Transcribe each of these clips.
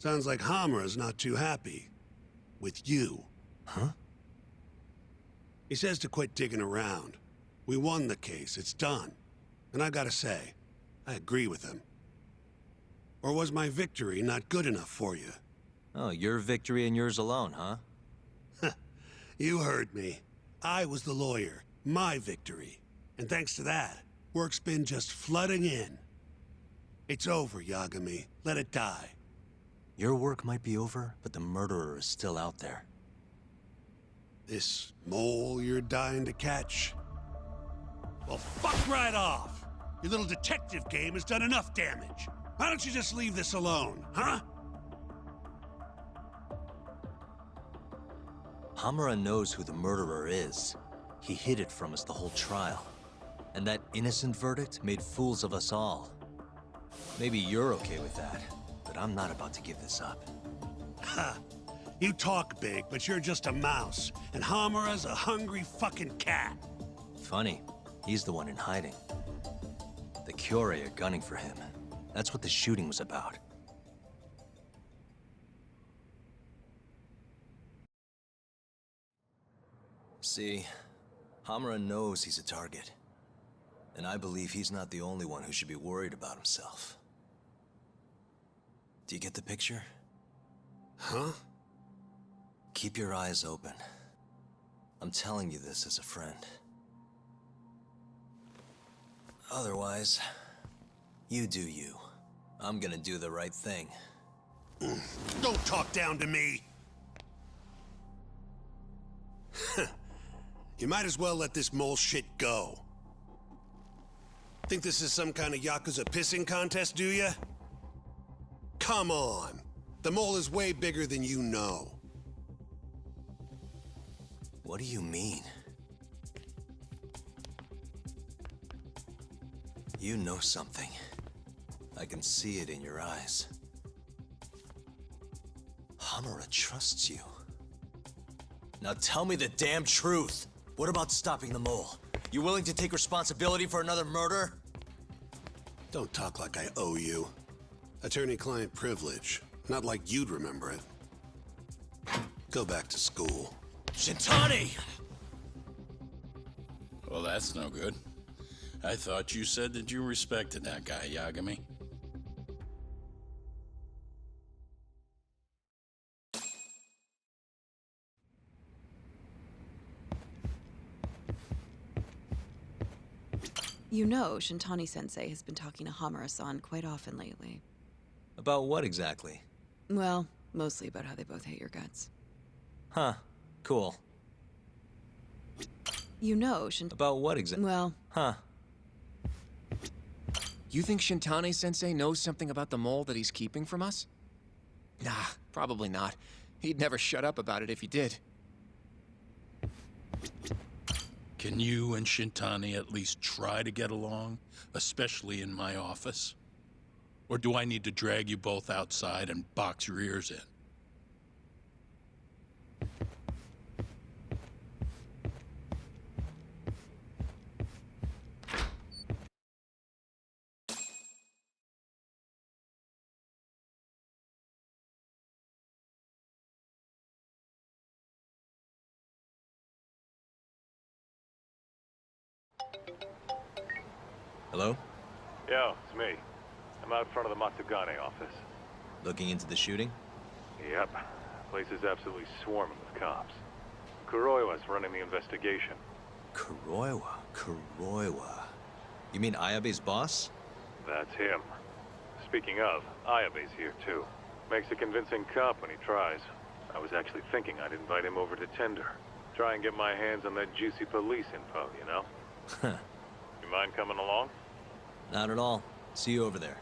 Sounds like Hamura's not too happy. With you. Huh? He says to quit digging around. We won the case, it's done. And I gotta say, I agree with him. Or was my victory not good enough for you? Oh, your victory and yours alone, huh? You heard me. I was the lawyer. My victory. And thanks to that, work's been just flooding in. It's over, Yagami. Let it die. Your work might be over, but the murderer is still out there. This mole you're dying to catch? Well, fuck right off! Your little detective game has done enough damage. Why don't you just leave this alone, huh? Hamura knows who the murderer is. He hid it from us the whole trial. And that innocent verdict made fools of us all. Maybe you're okay with that, but I'm not about to give this up. Ha! You talk big, but you're just a mouse, and Hamura's a hungry fucking cat. Funny, he's the one in hiding. The Kyorei are gunning for him. That's what the shooting was about. See, Hamura knows he's a target. And I believe he's not the only one who should be worried about himself. Do you get the picture? Huh? Keep your eyes open. I'm telling you this as a friend. Otherwise, you do you. I'm gonna do the right thing. Don't talk down to me! You might as well let this mole shit go. Think this is some kind of Yakuza pissing contest, do ya? Come on. The mole is way bigger than you know. What do you mean? You know something. I can see it in your eyes. Hamura trusts you. Now tell me the damn truth. What about stopping the mole? You willing to take responsibility for another murder? Don't talk like I owe you. Attorney-client privilege. Not like you'd remember it. Go back to school. Shintani! Well, that's no good. I thought you said that you respected that guy, Yagami. You know, Shintani-sensei has been talking to Hamura-san quite often lately. About what exactly? Well, mostly about how they both hate your guts. Huh. Cool. You know, About what exactly? Well... Huh. You think Shintani-sensei knows something about the mole that he's keeping from us? Nah, probably not. He'd never shut up about it if he did. Can you and Shintani at least try to get along, especially in my office? Or do I need to drag you both outside and box your ears in? Hello? Yo, it's me. I'm out front of the Matsugane office. Looking into the shooting? Yep. Place is absolutely swarming with cops. Kuroiwa's running the investigation. Kuroiwa. Kuroiwa. You mean Ayabe's boss? That's him. Speaking of, Ayabe's here too. Makes a convincing cop when he tries. I was actually thinking I'd invite him over to Tender. Try and get my hands on that juicy police info, you know? You mind coming along? Not at all. See you over there.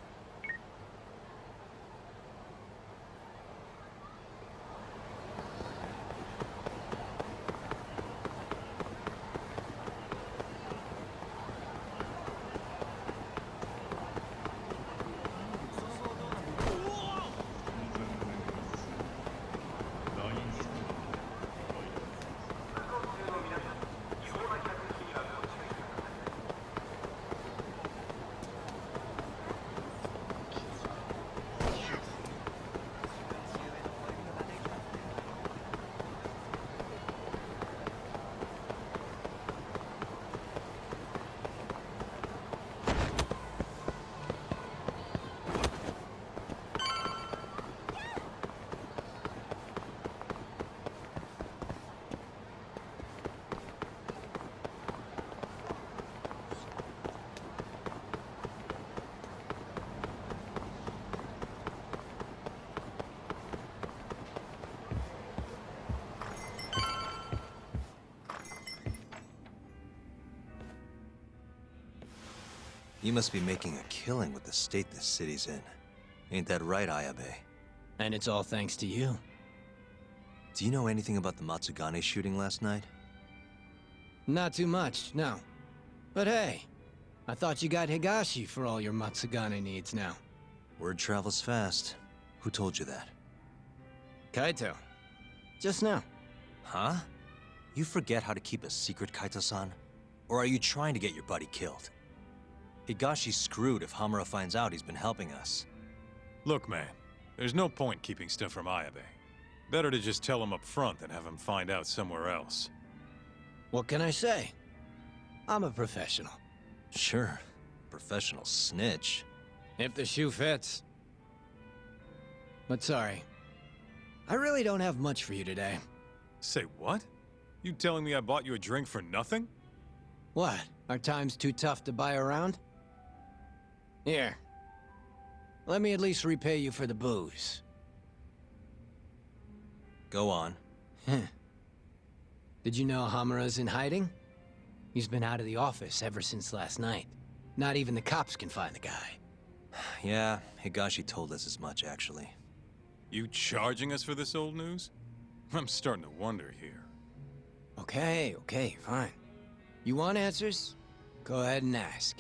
You must be making a killing with the state this city's in. Ain't that right, Ayabe? And it's all thanks to you. Do you know anything about the Matsugane shooting last night? Not too much, no. But hey, I thought you got Higashi for all your Matsugane needs now. Word travels fast. Who told you that? Kaito. Just now. Huh? You forget how to keep a secret, Kaito-san? Or are you trying to get your buddy killed? Higashi's screwed if Hamura finds out he's been helping us. Look, man, there's no point keeping stuff from Ayabe. Better to just tell him up front than have him find out somewhere else. What can I say? I'm a professional. Sure. Professional snitch. If the shoe fits. But sorry. I really don't have much for you today. Say what? You telling me I bought you a drink for nothing? What? Are times too tough to buy around? Here. Let me at least repay you for the booze. Go on. Did you know Hamura's in hiding? He's been out of the office ever since last night. Not even the cops can find the guy. Yeah, Higashi told us as much, actually. You charging us for this old news? I'm starting to wonder here. Okay, fine. You want answers? Go ahead and ask.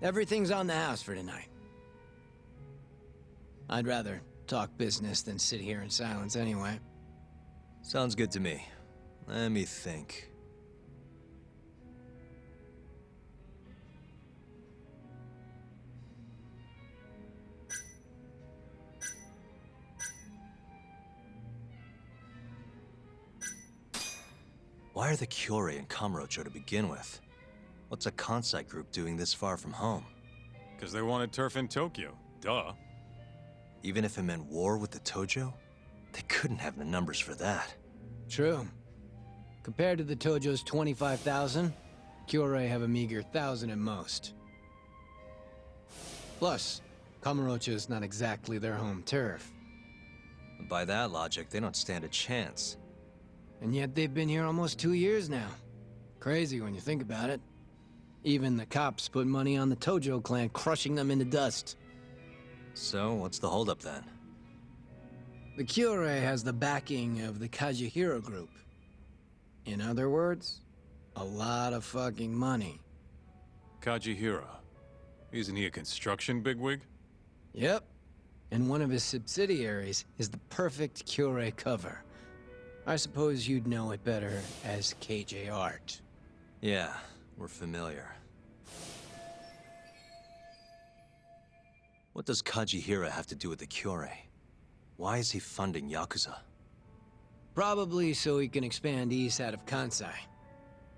Everything's on the house for tonight. I'd rather talk business than sit here in silence anyway. Sounds good to me. Let me think. Why are the Kyorei in Kamurocho to begin with? What's a Kansai group doing this far from home? Because they wanted turf in Tokyo. Duh. Even if it meant war with the Tojo? They couldn't have the numbers for that. True. Compared to the Tojo's 25,000, Kyorei have a meager 1,000 at most. Plus, Kamurocho is not exactly their home turf. By that logic, they don't stand a chance. And yet they've been here almost 2 years now. Crazy when you think about it. Even the cops put money on the Tojo clan crushing them into dust. So, what's the holdup then? The Kyorei has the backing of the Kajihiro group. In other words, a lot of fucking money. Kajihira. Isn't he a construction bigwig? Yep. And one of his subsidiaries is the perfect Kyorei cover. I suppose you'd know it better as KJ Art. Yeah, we're familiar. What does Kajihira have to do with the Kyorei? Why is he funding Yakuza? Probably so he can expand east out of Kansai.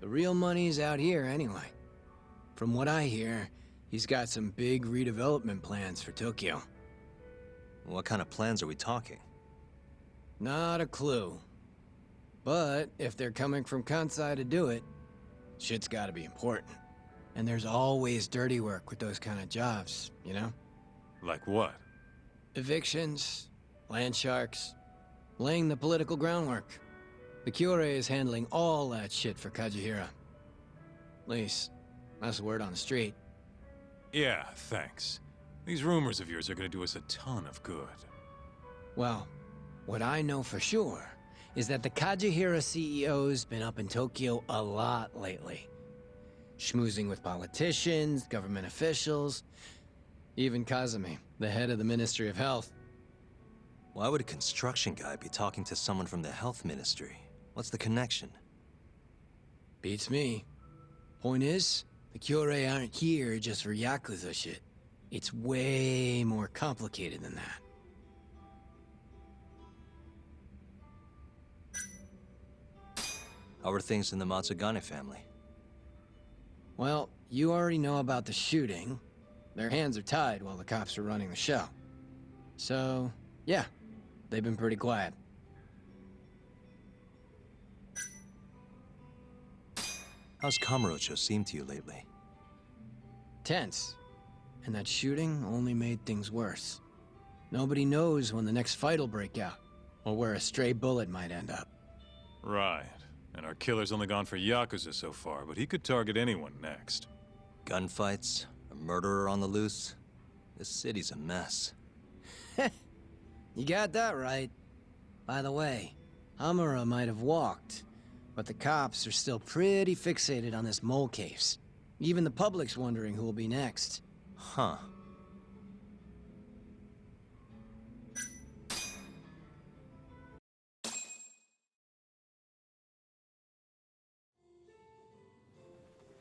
The real money's out here anyway. From what I hear, he's got some big redevelopment plans for Tokyo. What kind of plans are we talking? Not a clue. But if they're coming from Kansai to do it, shit's gotta be important. And there's always dirty work with those kind of jobs, you know? Like what? Evictions, land sharks, laying the political groundwork. The Kyorei is handling all that shit for Kajihira. At least, that's the word on the street. Yeah, thanks. These rumors of yours are gonna do us a ton of good. Well, what I know for sure is that the Kajihira CEO's been up in Tokyo a lot lately. Schmoozing with politicians, government officials, even Kazumi, the head of the Ministry of Health. Why would a construction guy be talking to someone from the health ministry? What's the connection? Beats me. Point is, the Kyorei aren't here just for Yakuza shit. It's way more complicated than that. How are things in the Matsugane family? Well, you already know about the shooting. Their hands are tied while the cops are running the show. So, yeah, they've been pretty quiet. How's Kamurocho seemed to you lately? Tense. And that shooting only made things worse. Nobody knows when the next fight'll break out, or where a stray bullet might end up. Right. And our killer's only gone for Yakuza so far, but he could target anyone next. Gunfights? A murderer on the loose? This city's a mess. You got that right. By the way, Hamura might have walked, but the cops are still pretty fixated on this mole case. Even the public's wondering who will be next. Huh.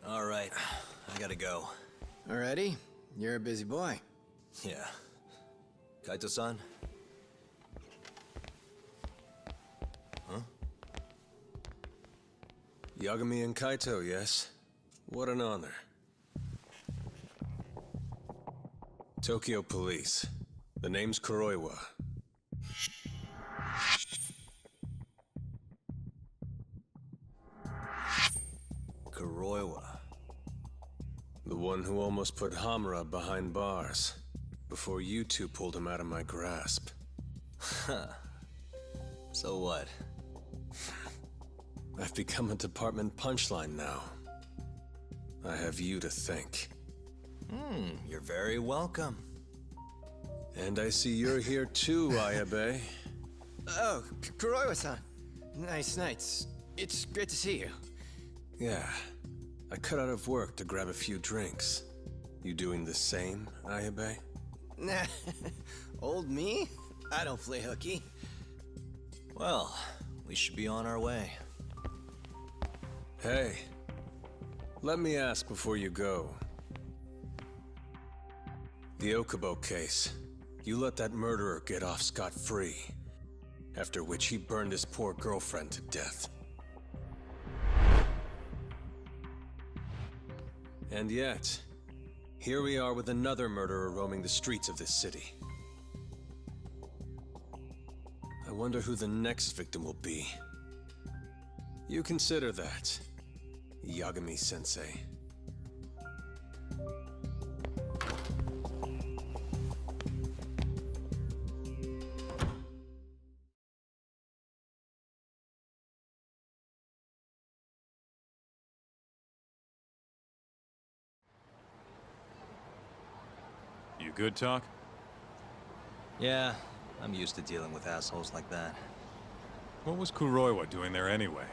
All right, I gotta go. Already? You're a busy boy. Yeah. Kaito-san? Huh? Yagami and Kaito, yes? What an honor. Tokyo Police. The name's Kuroiwa. Kuroiwa. The one who almost put Hamura behind bars, before you two pulled him out of my grasp. Huh. So what? I've become a department punchline now. I have you to thank. You're very welcome. And I see you're here too, Ayabe. Oh, Kuroiwa-san. Nice. It's great to see you. Yeah. I cut out of work to grab a few drinks. You doing the same, Ayabe? Nah, old me? I don't play hooky. Well, we should be on our way. Hey, let me ask before you go. The Okubo case. You let that murderer get off scot-free, after which he burned his poor girlfriend to death. And yet, here we are with another murderer roaming the streets of this city. I wonder who the next victim will be. You consider that, Yagami-sensei. You good, Talk? Yeah, I'm used to dealing with assholes like that. What was Kuroiwa doing there anyway?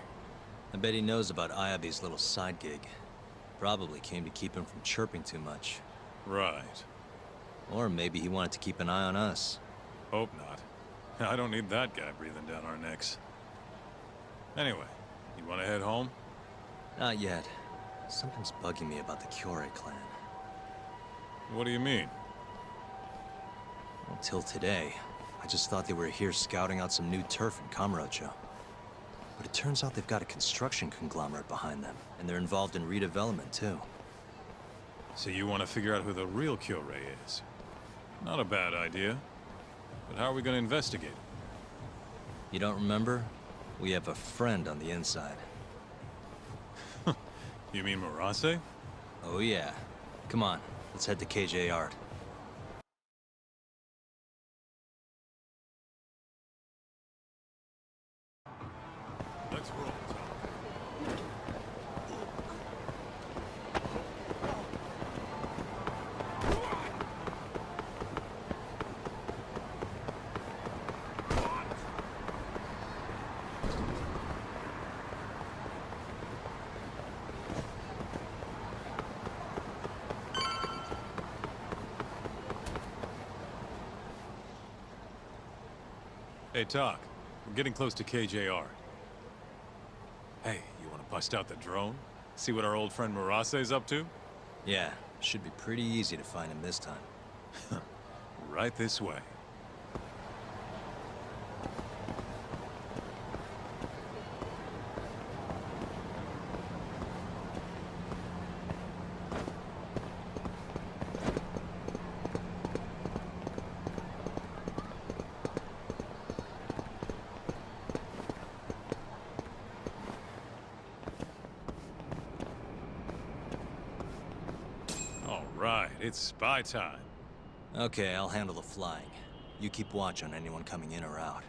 I bet he knows about Ayabe's little side gig. Probably came to keep him from chirping too much. Right. Or maybe he wanted to keep an eye on us. Hope not. I don't need that guy breathing down our necks. Anyway, you want to head home? Not yet. Something's bugging me about the Kyorei clan. What do you mean? Until today, I just thought they were here scouting out some new turf in Kamurocho. But it turns out they've got a construction conglomerate behind them, and they're involved in redevelopment too. So you want to figure out who the real Kyorei is? Not a bad idea. But how are we going to investigate? You don't remember? We have a friend on the inside. You mean Murase? Oh yeah. Come on, let's head to KJ Art. Let's roll, Talk. Hey, Talk. We're getting close to KJR. Hey, you want to bust out the drone? See what our old friend Murase's up to? Yeah, should be pretty easy to find him this time. Right this way. All right, it's spy time. Okay, I'll handle the flying. You keep watch on anyone coming in or out.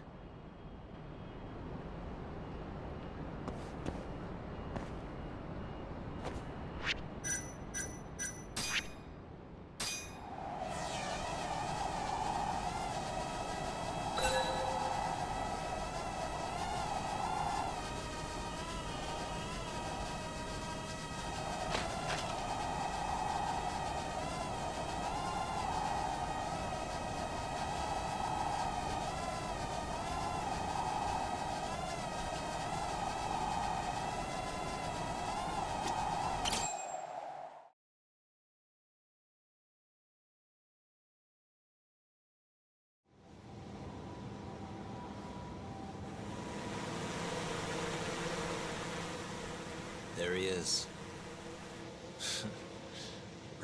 There he is.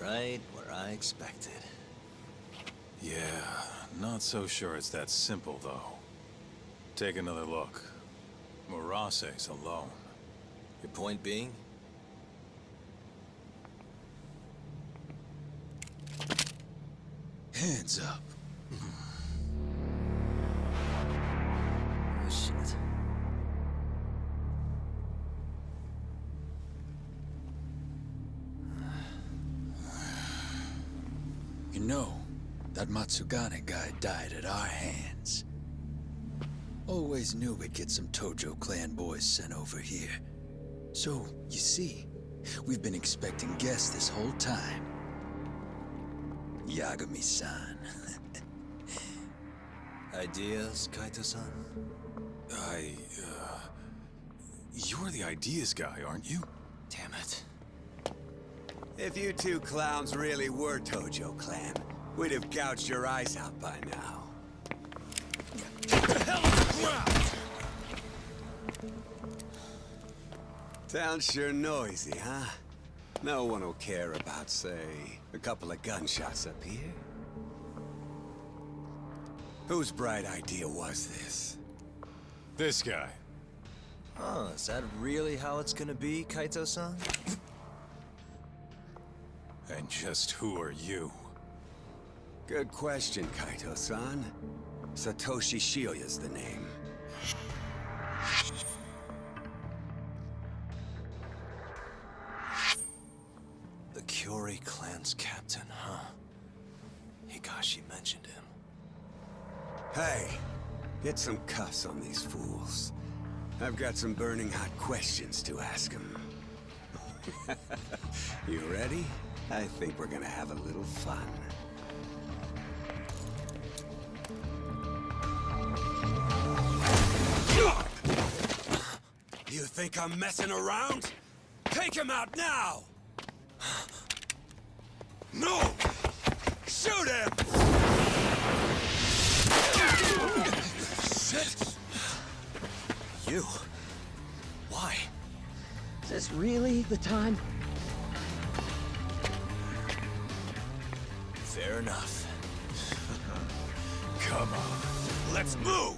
Right where I expected. Yeah, not so sure it's that simple, though. Take another look. Murase's alone. Your point being? Hands up. Oh, shit. You know, that Matsugane guy died at our hands. Always knew we'd get some Tojo clan boys sent over here. So, you see, we've been expecting guests this whole time. Yagami-san. Ideas, Kaito-san? You're the ideas guy, aren't you? Damn it. If you two clowns really were Tojo clan, we'd have gouged your eyes out by now. Town's sure noisy, huh? No one will care about, say, a couple of gunshots up here. Whose bright idea was this? This guy. Huh, is that really how it's gonna be, Kaito-san? And just who are you? Good question, Kaito-san. Satoshi Shioya's the name. The Kyori clan's captain, huh? Higashi mentioned him. Hey, get some cuffs on these fools. I've got some burning hot questions to ask them. You ready? I think we're gonna have a little fun. You think I'm messing around? Take him out now! No! Shoot him! Shit! You? Why? Is this really the time? Fair enough. Come on, let's move!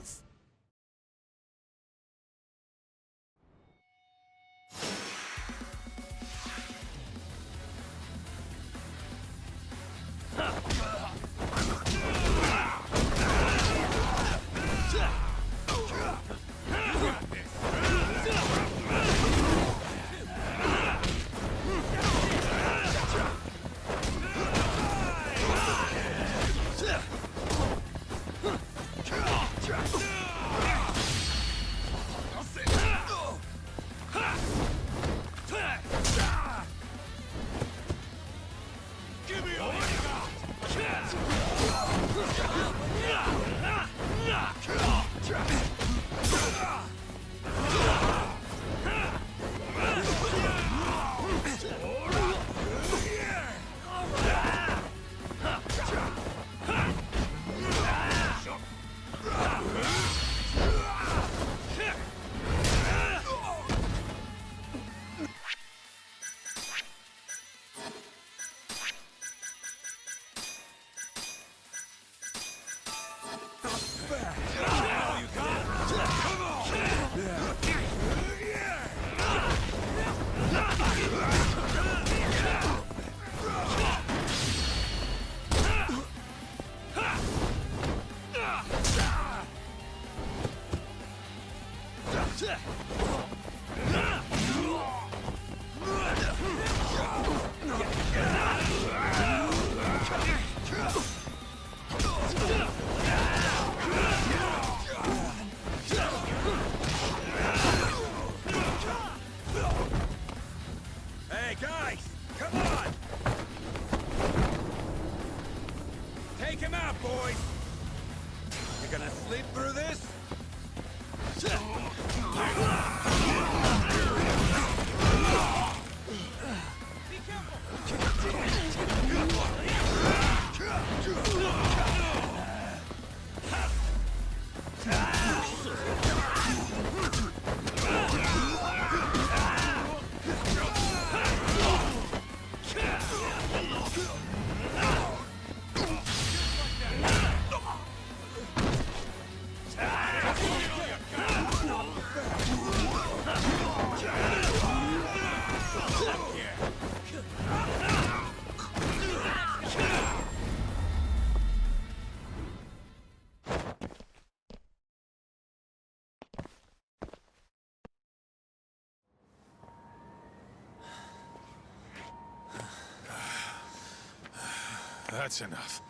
That's enough.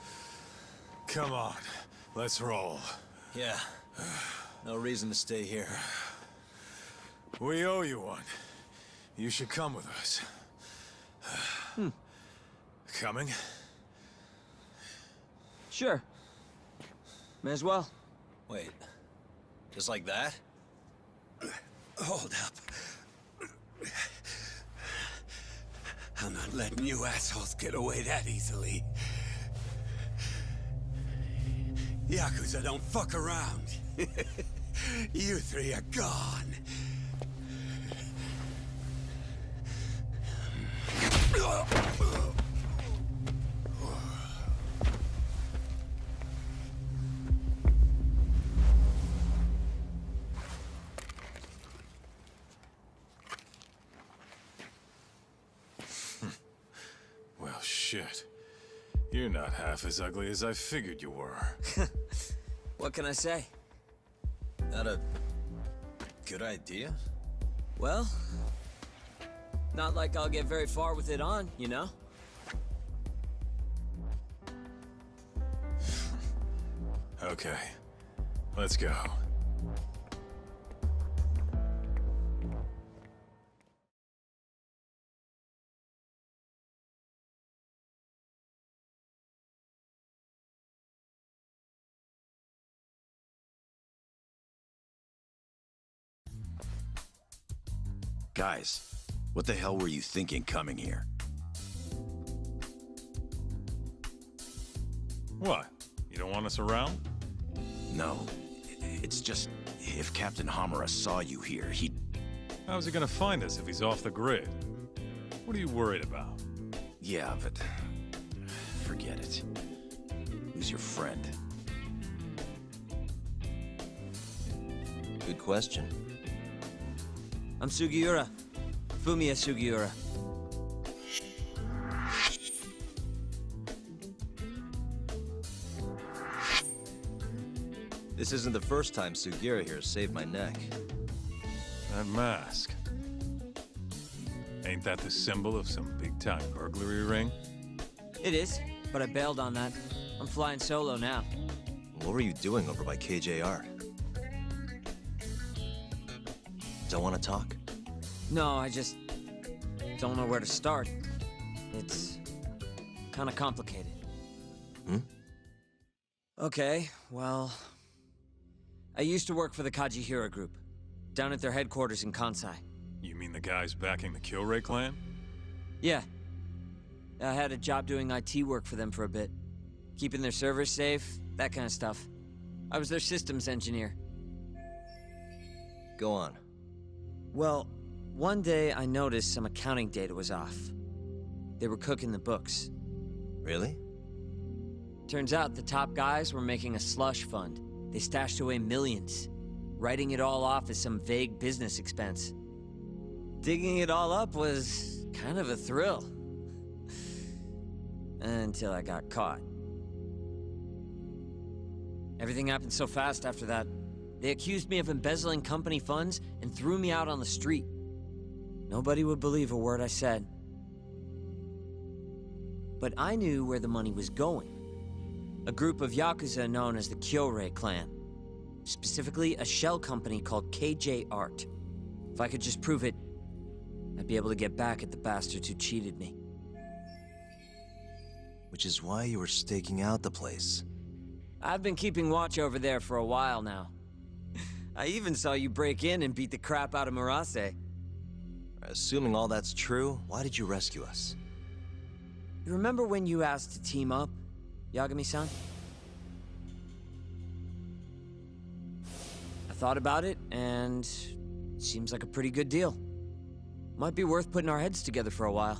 Come on, let's roll. Yeah. No reason to stay here. We owe you one. You should come with us. Coming? Sure. May as well. Wait. Just like that? Hold up. I'm not letting you assholes get away that easily. Yakuza don't fuck around. You three are gone. Well, shit. You're not half as ugly as I figured you were. What can I say? That a good idea? Well, not like I'll get very far with it on, you know? Okay. Let's go. Guys, what the hell were you thinking coming here? What? You don't want us around? No. It's just, if Captain Hamura saw you here, he'd... How's he gonna find us if he's off the grid? What are you worried about? Yeah, but... forget it. Who's your friend? Good question. I'm Sugiura. Fumiya Sugiura. This isn't the first time Sugiura here has saved my neck. That mask. Ain't that the symbol of some big-time burglary ring? It is, but I bailed on that. I'm flying solo now. What were you doing over by KJR? Don't want to talk? No, I just don't know where to start. It's kind of complicated. Okay, well... I used to work for the Kajihira Group, down at their headquarters in Kansai. You mean the guys backing the Killray clan? Yeah. I had a job doing IT work for them for a bit. Keeping their servers safe, that kind of stuff. I was their systems engineer. Go on. Well, one day I noticed some accounting data was off. They were cooking the books. Really? Turns out the top guys were making a slush fund. They stashed away millions, writing it all off as some vague business expense. Digging it all up was kind of a thrill. Until I got caught. Everything happened so fast after that. They accused me of embezzling company funds and threw me out on the street. Nobody would believe a word I said. But I knew where the money was going. A group of Yakuza known as the Kyorei clan. Specifically, a shell company called KJ Art. If I could just prove it, I'd be able to get back at the bastards who cheated me. Which is why you were staking out the place. I've been keeping watch over there for a while now. I even saw you break in and beat the crap out of Murase. Assuming all that's true, why did you rescue us? You remember when you asked to team up, Yagami-san? I thought about it, and it seems like a pretty good deal. Might be worth putting our heads together for a while.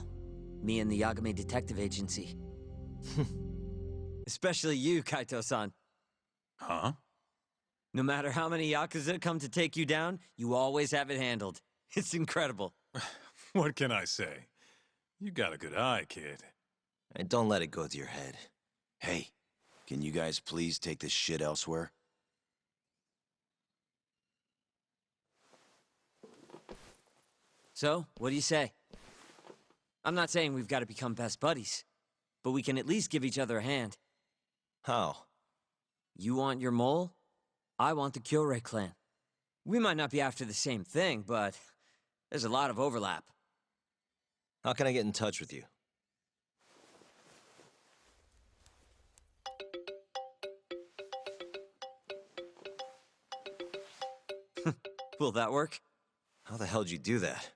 Me and the Yagami Detective Agency. Especially you, Kaito-san. Huh? No matter how many Yakuza come to take you down, you always have it handled. It's incredible. What can I say? You got a good eye, kid. And don't let it go to your head. Hey, can you guys please take this shit elsewhere? So, what do you say? I'm not saying we've got to become best buddies. but we can at least give each other a hand. How? You want your mole? I want the Kyorei clan. We might not be after the same thing, but there's a lot of overlap. How can I get in touch with you? Will that work? How the hell'd you do that?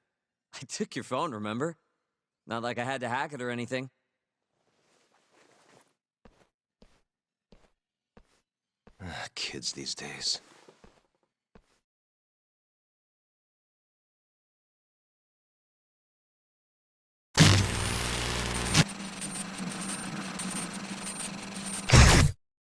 I took your phone, remember? Not like I had to hack it or anything. Kids these days.